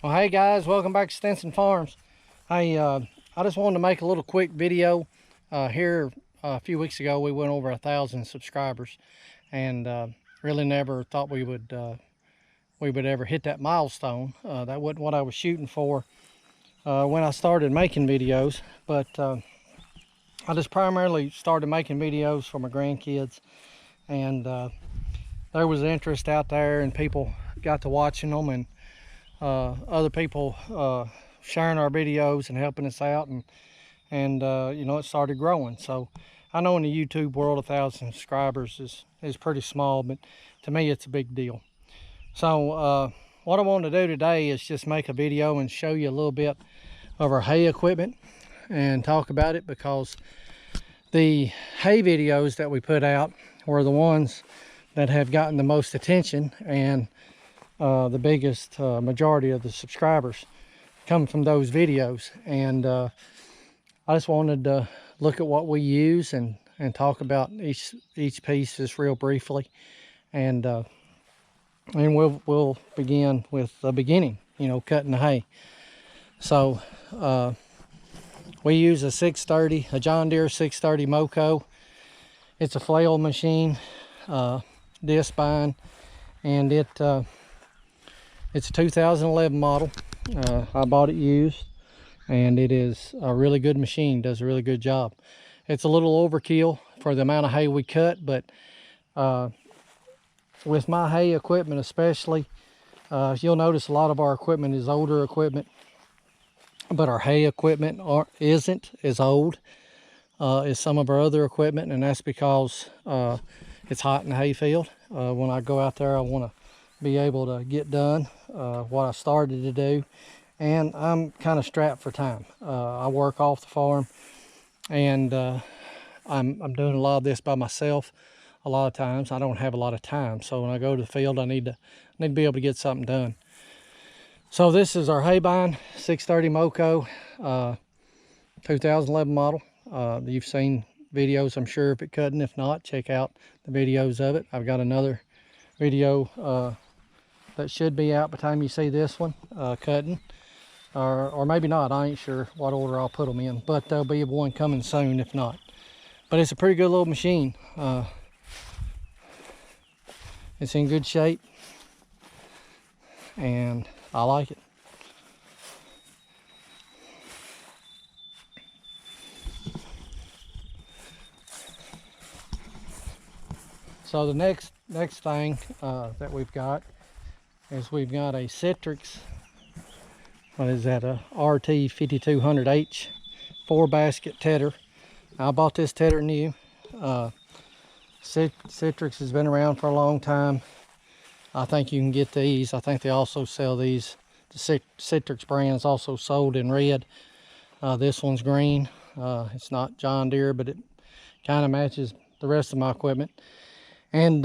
Well, hey guys, welcome back to Stinson Farms. Hey, I just wanted to make a little quick video. Here a few weeks ago, we went over 1,000 subscribers, and really never thought we would ever hit that milestone. That wasn't what I was shooting for when I started making videos, but I just primarily started making videos for my grandkids, and there was interest out there, and people got to watching them, and other people sharing our videos and helping us out, and you know, it started growing. So I know in the YouTube world 1,000 subscribers is pretty small, but to me it's a big deal. So what I want to do today is just make a video and show you a little bit of our hay equipment and talk about it, because the hay videos that we put out were the ones that have gotten the most attention, and the biggest majority of the subscribers come from those videos. And I just wanted to look at what we use and talk about each piece just real briefly, and we'll begin with the beginning, you know, cutting the hay. So we use a John Deere 630 Moco. It's a flail machine, disc bind, and it's a 2011 model. I bought it used, and it is a really good machine, does a really good job. It's a little overkill for the amount of hay we cut, but with my hay equipment especially, you'll notice a lot of our equipment is older equipment, but our hay equipment isn't as old as some of our other equipment, and that's because it's hot in the hay field. When I go out there, I want to be able to get done what I started to do, and I'm kind of strapped for time. I work off the farm, and I'm doing a lot of this by myself. A lot of times I don't have a lot of time, so when I go to the field, I need to be able to get something done. So this is our hay bind 630 Moco, 2011 model. You've seen videos, I'm sure, of it cutting. If not, check out the videos of it. I've got another video that should be out by the time you see this one cutting, or maybe not. I ain't sure what order I'll put them in, but there'll be one coming soon if not. But it's a pretty good little machine. It's in good shape, and I like it. So the next thing that we've got is we've got a Citrix, what is that, a RT 5200H 4-basket tedder. I bought this tedder new. Citrix has been around for a long time. I think you can get these. I think they also sell these. The Citrix brand is also sold in red. This one's green. It's not John Deere, but it kind of matches the rest of my equipment. And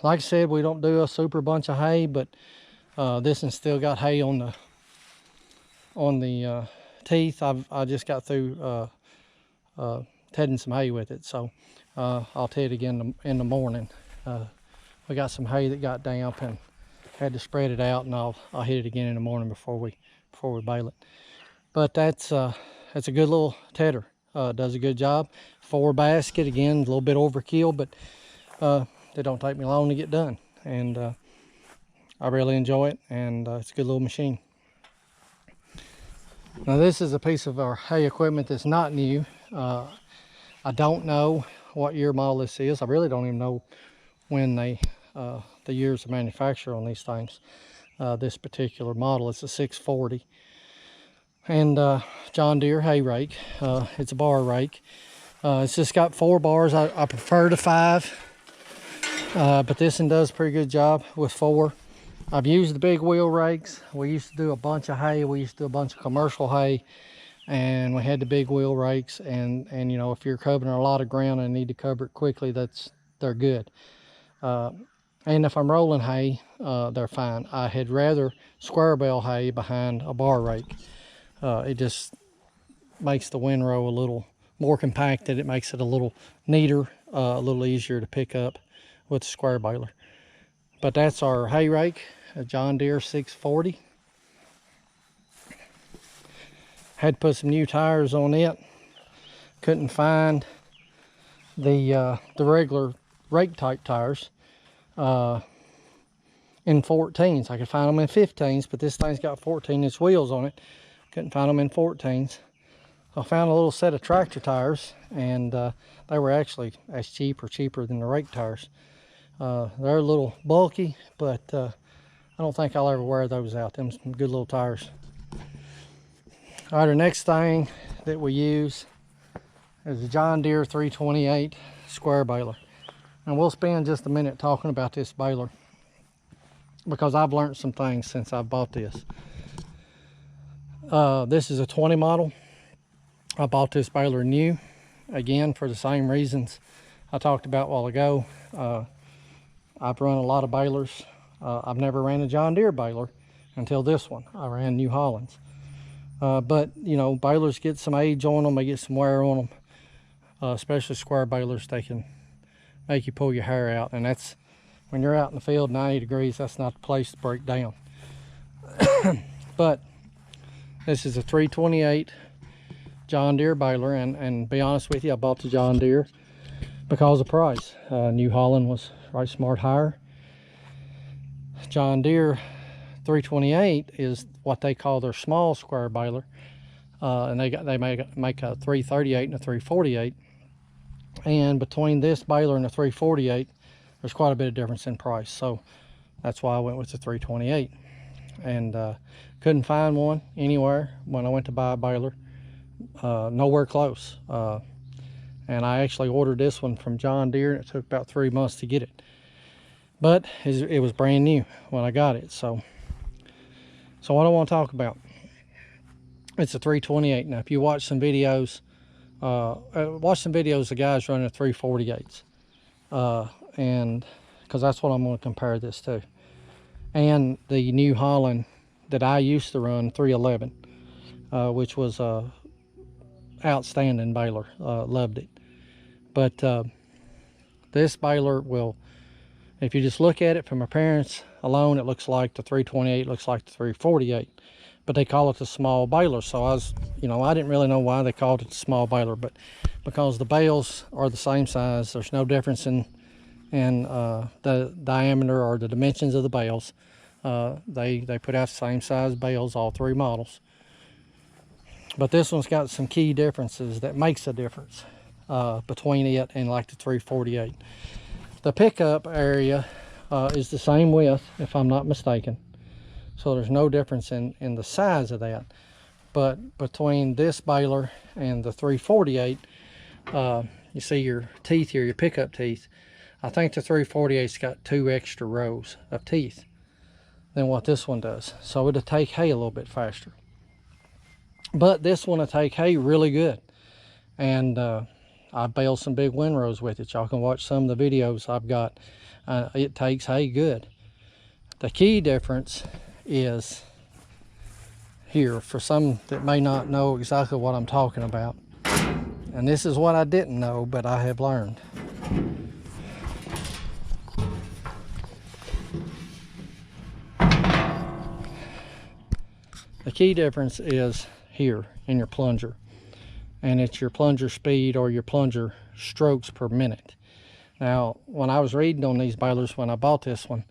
like I said, we don't do a super bunch of hay, but this one's still got hay on the teeth. I just got through tedding some hay with it, so I'll ted again in the morning. We got some hay that got damp and had to spread it out, and I'll hit it again in the morning before we bale it. But that's a good little tedder. Does a good job. 4-basket, again, a little bit overkill, but they don't take me long to get done, and I really enjoy it, and it's a good little machine. Now this is a piece of our hay equipment that's not new. I don't know what year model this is. I really don't even know when the years of manufacture on these things. This particular model, it's a 640, and John Deere hay rake. It's a bar rake. It's just got 4 bars. I prefer the 5. But this one does a pretty good job with 4. I've used the big wheel rakes. We used to do a bunch of hay. We used to do a bunch of commercial hay, and we had the big wheel rakes. And you know, if you're covering a lot of ground and need to cover it quickly, they're good. And if I'm rolling hay, they're fine. I had rather square bale hay behind a bar rake. It just makes the windrow a little more compacted. It makes it a little neater, a little easier to pick up with the square baler. But that's our hay rake, a John Deere 640. Had to put some new tires on it. Couldn't find the regular rake type tires in 14s. I could find them in 15s, but this thing's got 14-inch wheels on it. Couldn't find them in 14s. I found a little set of tractor tires, and they were actually as cheap or cheaper than the rake tires. They're a little bulky, but I don't think I'll ever wear those out. Them some good little tires. All right, our next thing that we use is a John Deere 328 square baler. And we'll spend just a minute talking about this baler because I've learned some things since I bought this. This is a 20 model. I bought this baler new, again, for the same reasons I talked about a while ago. I've run a lot of balers. I've never ran a John Deere baler until this one. I ran New Hollands. But, you know, balers get some age on them. They get some wear on them. Especially square balers, they can make you pull your hair out. And that's, when you're out in the field 90 degrees, that's not the place to break down. But this is a 328 John Deere baler, and be honest with you, I bought the John Deere because of price. New Holland was right smart higher. John Deere 328 is what they call their small square baler, and they make a 338 and a 348. And between this baler and the 348, there's quite a bit of difference in price. So that's why I went with the 328. And couldn't find one anywhere when I went to buy a baler. Nowhere close. And I actually ordered this one from John Deere, and it took about 3 months to get it. But it was brand new when I got it. So what I want to talk about, it's a 328. Now, if you watch some videos, of guys running 348s, and because that's what I'm going to compare this to, and the New Holland that I used to run, 311, which was a outstanding baler. Loved it. But this baler will, if you just look at it from appearance alone, it looks like the 328, looks like the 348. But they call it the small baler. So I didn't really know why they called it the small baler, but because the bales are the same size, there's no difference in the diameter or the dimensions of the bales. They put out the same size bales, all three models. But this one's got some key differences that makes a difference between it and like the 348. The pickup area is the same width, if I'm not mistaken. So there's no difference in the size of that. But between this baler and the 348, you see your teeth here, your pickup teeth. I think the 348's got 2 extra rows of teeth than what this one does. So it'll take hay a little bit faster. But this one will take hay really good. And I baled some big windrows with it. Y'all can watch some of the videos I've got. It takes hay good. The key difference is here, for some that may not know exactly what I'm talking about. And this is what I didn't know, but I have learned. The key difference is here in your plunger, and it's your plunger speed or your plunger strokes per minute. Now, when I was reading on these balers when I bought this one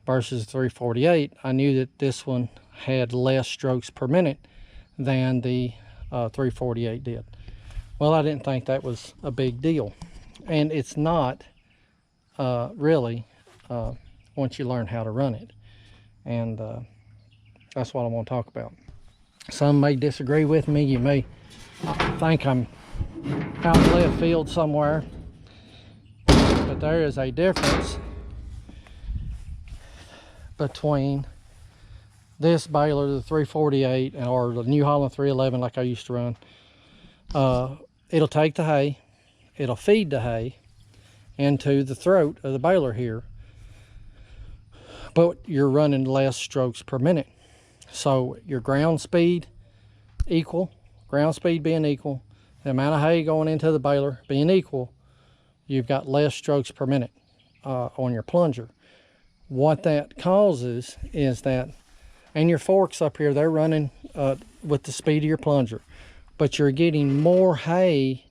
versus 348, I knew that this one had less strokes per minute than the 348 did. Well, I didn't think that was a big deal, and it's not really once you learn how to run it. And that's what I want to talk about. Some may disagree with me. You may think I'm out in left field somewhere, but there is a difference between this baler, the 348, or the New Holland 311 like I used to run. It'll take the hay, it'll feed the hay into the throat of the baler here, but you're running less strokes per minute. So your ground speed equal, ground speed being equal, the amount of hay going into the baler being equal, you've got less strokes per minute on your plunger. What that causes is that, and your forks up here, they're running with the speed of your plunger. But you're getting more hay.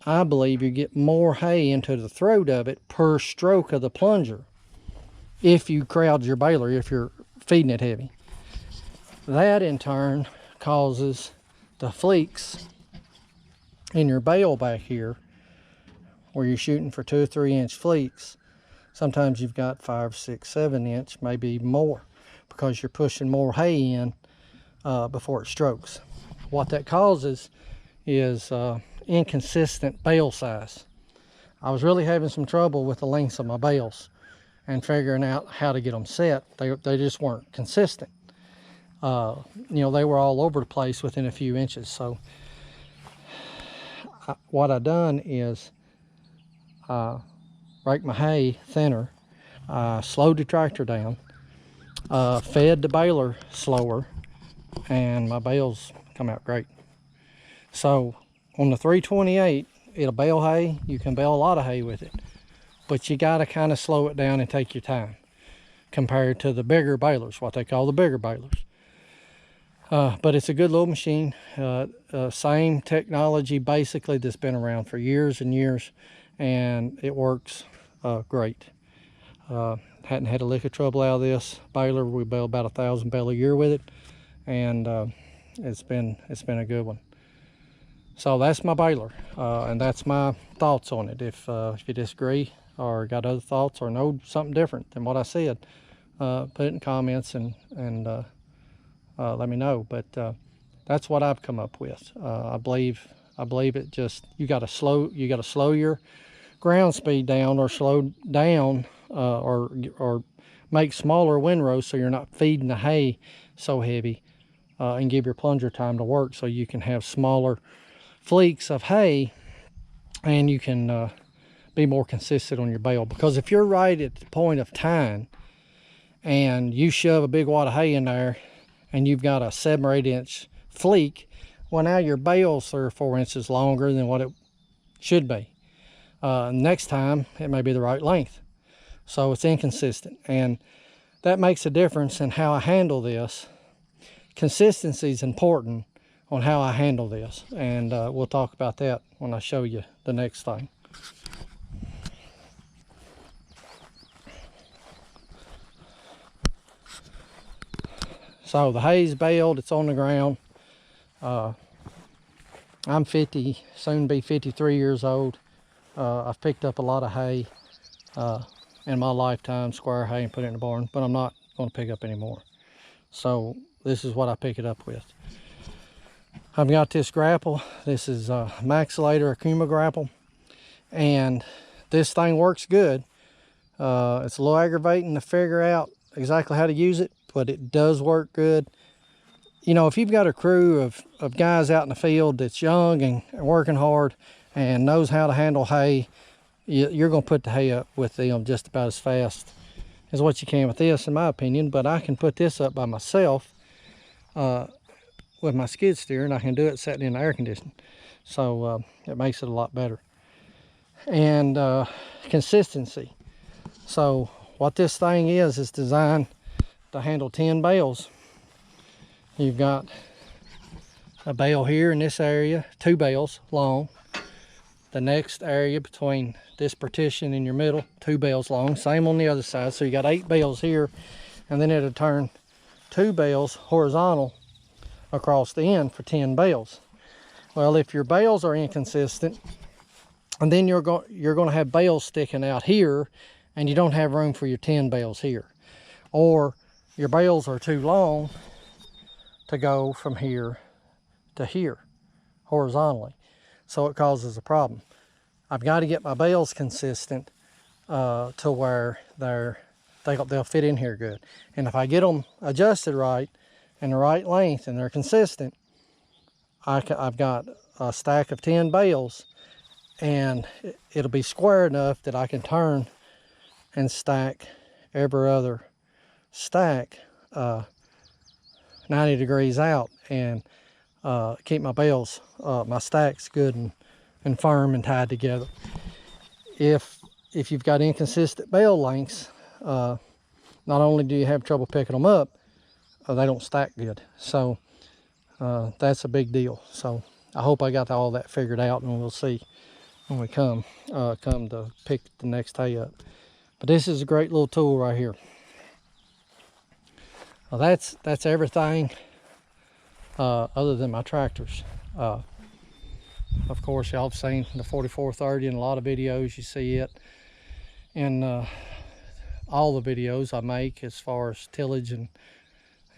I believe you get more hay into the throat of it per stroke of the plunger if you crowd your baler, if you're feeding it heavy. That in turn causes the fleeks in your bale back here, where you're shooting for 2 or 3 inch fleeks. Sometimes you've got 5, 6, 7 inch, maybe even more, because you're pushing more hay in before it strokes. What that causes is inconsistent bale size. I was really having some trouble with the lengths of my bales and figuring out how to get them set. They just weren't consistent. You know, they were all over the place within a few inches. So what I done is rake my hay thinner, slowed the tractor down, fed the baler slower, and my bales come out great. So on the 328, it'll bale hay. You can bale a lot of hay with it, but you got to kind of slow it down and take your time compared to the bigger balers, what they call the bigger balers. But it's a good little machine. Same technology basically that's been around for years and years, and it works great. Hadn't had a lick of trouble out of this baler. We bale about 1,000 bale a year with it, and it's been a good one. So that's my baler, and that's my thoughts on it. If you disagree or got other thoughts or know something different than what I said, put it in comments and let me know. But that's what I've come up with. I believe it just, you got to slow your ground speed down, or slow down, or make smaller windrows so you're not feeding the hay so heavy, and give your plunger time to work so you can have smaller fleeks of hay, and you can be more consistent on your bale. Because if you're right at the point of tying and you shove a big wad of hay in there and you've got a 7 or 8 inch fleek, well, now your bale's 3 or 4 inches longer than what it should be. Next time it may be the right length, so it's inconsistent, and that makes a difference in how I handle this. Consistency is important on how I handle this, and we'll talk about that when I show you the next thing. So the hay's baled, it's on the ground. I'm 50, soon be 53 years old. I've picked up a lot of hay in my lifetime, square hay, and put it in the barn, but I'm not going to pick up anymore. So this is what I pick it up with. I've got this grapple. This is a Maxilator Akuma grapple, and this thing works good. It's a little aggravating to figure out exactly how to use it, but it does work good. You know, if you've got a crew of guys out in the field that's young and working hard and knows how to handle hay, you're going to put the hay up with them just about as fast as what you can with this, in my opinion. But I can put this up by myself with my skid steer, and I can do it sitting in the air conditioning. So it makes it a lot better. And consistency. So what this thing is designed to handle 10 bales. You've got a bale here in this area, 2 bales long. The next area between this partition in your middle, 2 bales long. Same on the other side. So you got 8 bales here, and then it'll turn 2 bales horizontal across the end for 10 bales. Well, if your bales are inconsistent, and then you're going to have bales sticking out here, and you don't have room for your 10 bales here, or your bales are too long to go from here to here horizontally, so it causes a problem. I've got to get my bales consistent to where they'll fit in here good. And if I get them adjusted right and the right length and they're consistent, I've got a stack of 10 bales, and it'll be square enough that I can turn and stack every other stack 90 degrees out, and keep my bales, my stacks good and firm and tied together. If you've got inconsistent bale lengths, not only do you have trouble picking them up, they don't stack good. So that's a big deal. So I hope I got all that figured out, and we'll see when we come to pick the next hay up. But this is a great little tool right here. Well, that's everything other than my tractors. Of course, y'all have seen the 4430 in a lot of videos. You see it in all the videos I make as far as tillage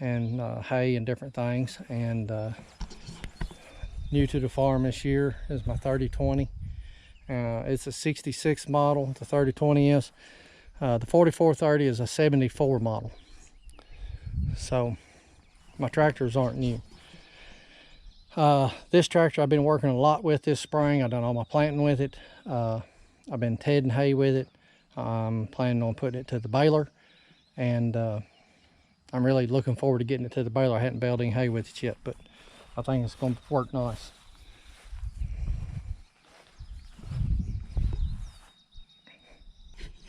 and hay and different things. And new to the farm this year is my 3020. It's a 66 model, the 3020 is. The 4430 is a 74 model. So my tractors aren't new. This tractor I've been working a lot with this spring. I've done all my planting with it. I've been tedding hay with it. I'm planning on putting it to the baler, and I'm really looking forward to getting it to the baler. I hadn't baled any hay with it yet, but I think it's going to work nice.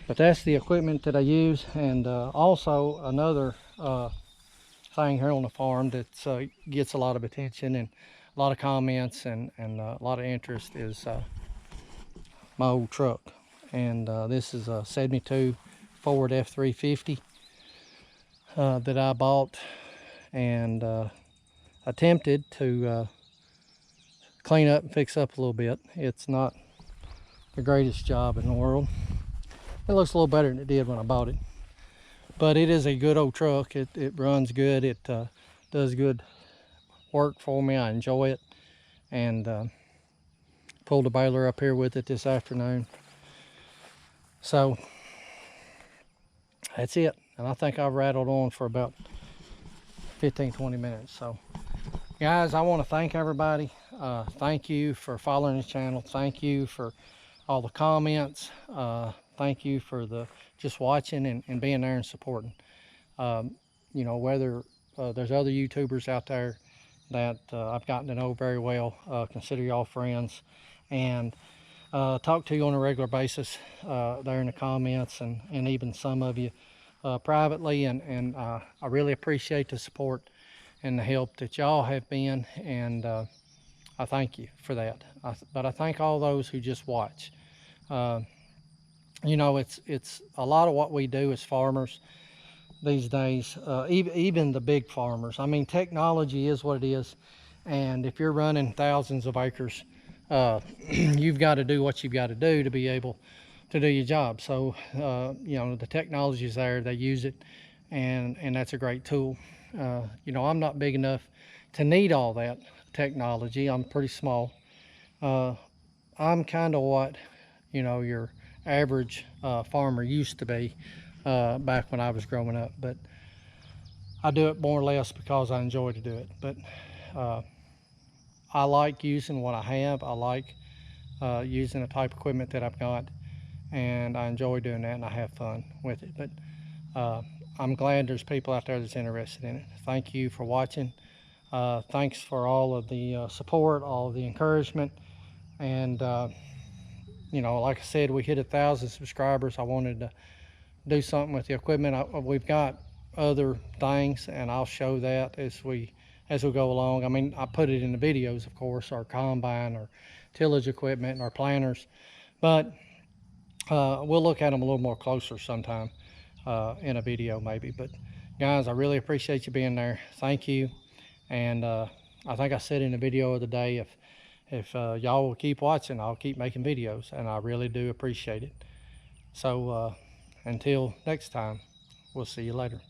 But that's the equipment that I use. And also another thing here on the farm that gets a lot of attention and a lot of comments and a lot of interest is my old truck. And this is a 72 Ford F350 that I bought and attempted to clean up and fix up a little bit. It's not the greatest job in the world. It looks a little better than it did when I bought it, but it is a good old truck. It runs good. It does good work for me. I enjoy it, and pulled the baler up here with it this afternoon. So that's it. And I think I've rattled on for about 15-20 minutes. So guys, I want to thank everybody. Thank you for following the channel. Thank you for all the comments. Thank you for just watching and being there and supporting. You know, whether there's other YouTubers out there that I've gotten to know very well, consider y'all friends, and talk to you on a regular basis there in the comments, and even some of you privately, and I really appreciate the support and the help that y'all have been, and I thank you for that. But I thank all those who just watch. You know, it's a lot of what we do as farmers these days, even the big farmers. I mean, technology is what it is, and if you're running thousands of acres, you've got to do what you've got to do to be able to do your job. So you know, the technology is there, they use it, and that's a great tool. You know, I'm not big enough to need all that technology. I'm pretty small. I'm kind of what, you know, your average farmer used to be back when I was growing up, but I do it more or less because I enjoy to do it. But I like using what I have. I like using the type of equipment that I've got, and I enjoy doing that, and I have fun with it. But I'm glad there's people out there that's interested in it. Thank you for watching. Thanks for all of the support, all of the encouragement, and you know, like I said, we hit 1,000 subscribers. I wanted to do something with the equipment. We've got other things, and I'll show that as we go along. I mean, I put it in the videos, of course, our combine, our tillage equipment, and our planters, but we'll look at them a little more closer sometime in a video maybe. But guys, I really appreciate you being there. Thank you. And I think I said in the video of the day, if y'all will keep watching, I'll keep making videos, and I really do appreciate it. So until next time, we'll see you later.